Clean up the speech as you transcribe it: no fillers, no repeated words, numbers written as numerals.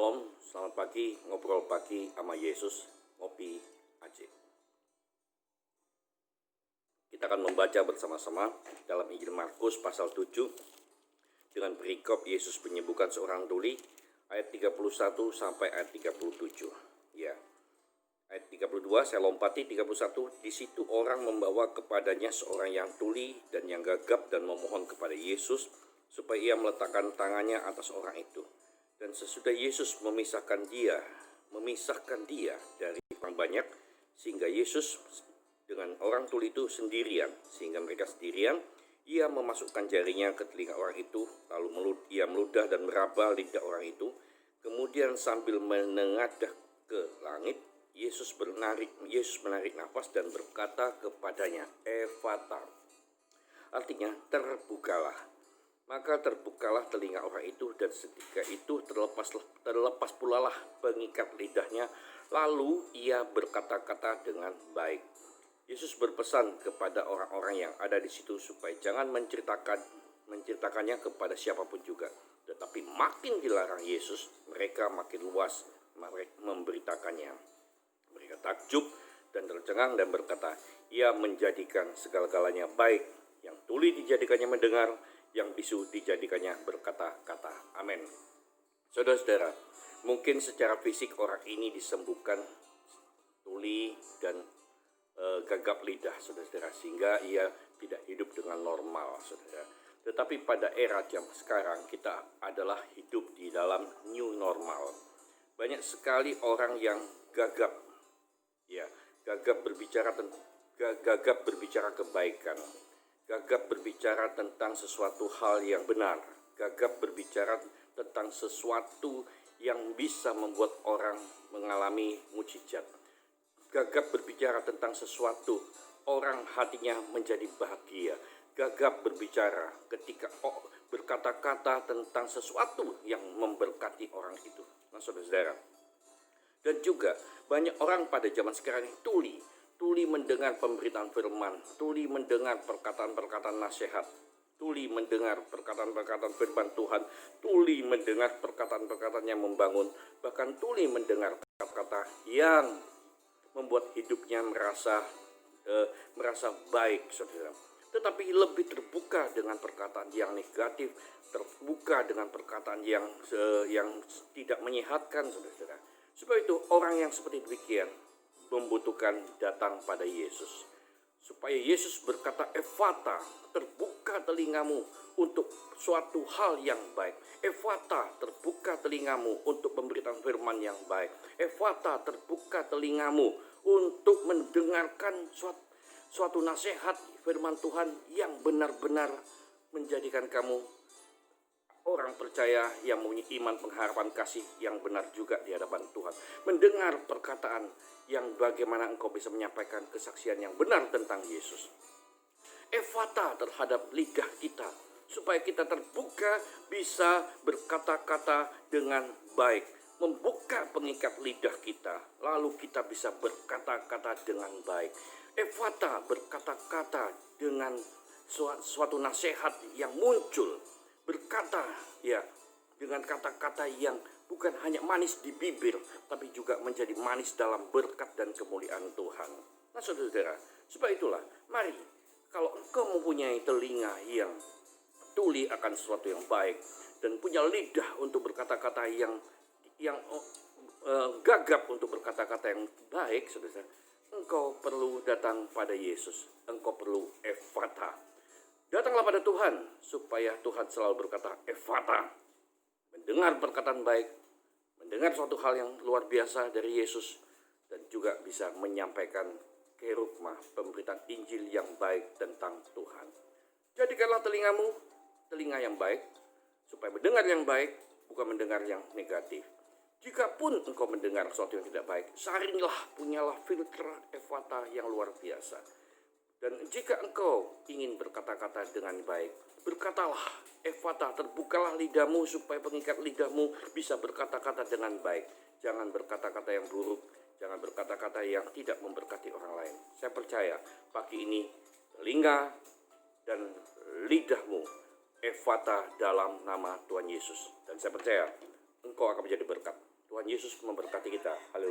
Shalom, selamat pagi, ngobrol pagi sama Yesus, ngopi aja. Kita akan membaca bersama-sama dalam Injil Markus pasal 7 dengan perikop Yesus menyembuhkan seorang tuli ayat 31 sampai ayat 37. Ya. Ayat 32 saya lompati 31. Di situ orang membawa kepadanya seorang yang tuli dan yang gagap dan memohon kepada Yesus supaya ia meletakkan tangannya atas orang itu. Dan sesudah Yesus memisahkan dia dari orang banyak, sehingga Yesus dengan orang tuli itu sendirian, ia memasukkan jarinya ke telinga orang itu, lalu ia meludah dan meraba lidah orang itu. Kemudian sambil menengadah ke langit, Yesus menarik nafas dan berkata kepadanya, Ephata, artinya terbukalah. Maka terbukalah telinga orang itu, dan seketika itu terlepas pula lah pengikat lidahnya, lalu ia berkata-kata dengan baik. Yesus berpesan kepada orang-orang yang ada di situ supaya jangan menceritakannya kepada siapapun juga. Tetapi makin dilarang Yesus, mereka makin luas memberitakannya. Mereka takjub dan tercengang dan berkata, ia menjadikan segala-galanya baik. Yang tuli dijadikannya mendengar, yang bisu dijadikannya berkata-kata. Amin. Saudara-saudara, mungkin secara fisik orang ini disembuhkan tuli dan gagap lidah, saudara-saudara, sehingga ia tidak hidup dengan normal, saudara. Tetapi pada era zaman sekarang kita adalah hidup di dalam new normal. Banyak sekali orang yang gagap, ya, gagap berbicara kebaikan, gagap berbicara tentang sesuatu hal yang benar, gagap berbicara tentang sesuatu yang bisa membuat orang mengalami mukjizat, gagap berbicara tentang sesuatu orang hatinya menjadi bahagia, gagap berbicara ketika berkata-kata tentang sesuatu yang memberkati orang itu. Nah, saudara-saudara, dan juga banyak orang pada zaman sekarang ini tuli mendengar pemberitaan firman, tuli mendengar perkataan-perkataan nasihat, tuli mendengar perkataan-perkataan firman Tuhan, tuli mendengar perkataan-perkataan yang membangun, bahkan tuli mendengar kata-kata yang membuat hidupnya merasa baik, saudara. Tetapi lebih terbuka dengan perkataan yang negatif, terbuka dengan perkataan yang tidak menyehatkan, saudara. Sebab itu orang yang seperti demikian membutuhkan datang pada Yesus, supaya Yesus berkata, Ephata, terbuka telingamu untuk suatu hal yang baik. Ephata, terbuka telingamu untuk pemberitaan firman yang baik. Ephata, terbuka telingamu untuk mendengarkan suatu nasihat firman Tuhan yang benar-benar menjadikan kamu orang percaya yang mempunyai iman, pengharapan, kasih yang benar juga di hadapan Tuhan. Mendengar perkataan yang bagaimana engkau bisa menyampaikan kesaksian yang benar tentang Yesus. Ephata terhadap lidah kita, supaya kita terbuka bisa berkata-kata dengan baik. Membuka pengikat lidah kita, lalu kita bisa berkata-kata dengan baik. Ephata berkata-kata dengan suatu nasihat yang muncul, berkata ya dengan kata-kata yang bukan hanya manis di bibir, tapi juga menjadi manis dalam berkat dan kemuliaan Tuhan. Nah, saudara-saudara, sebab itulah mari, kalau engkau mempunyai telinga yang tuli akan sesuatu yang baik dan punya lidah untuk berkata-kata yang gagap untuk berkata-kata yang baik, saudara, engkau perlu datang pada Yesus. Engkau perlu Ephata. Datanglah pada Tuhan, supaya Tuhan selalu berkata, Ephata, mendengar perkataan baik, mendengar suatu hal yang luar biasa dari Yesus, dan juga bisa menyampaikan kerugma, pemberitaan Injil yang baik tentang Tuhan. Jadikanlah telingamu telinga yang baik, supaya mendengar yang baik, bukan mendengar yang negatif. Jikapun engkau mendengar sesuatu yang tidak baik, saringlah, punyalah filter Ephata yang luar biasa. Dan jika engkau ingin berkata-kata dengan baik, berkatalah, Ephata, terbukalah lidahmu supaya pengikat lidahmu bisa berkata-kata dengan baik. Jangan berkata-kata yang buruk, jangan berkata-kata yang tidak memberkati orang lain. Saya percaya pagi ini telinga dan lidahmu Ephata dalam nama Tuhan Yesus. Dan saya percaya engkau akan menjadi berkat. Tuhan Yesus memberkati kita. Haleluya.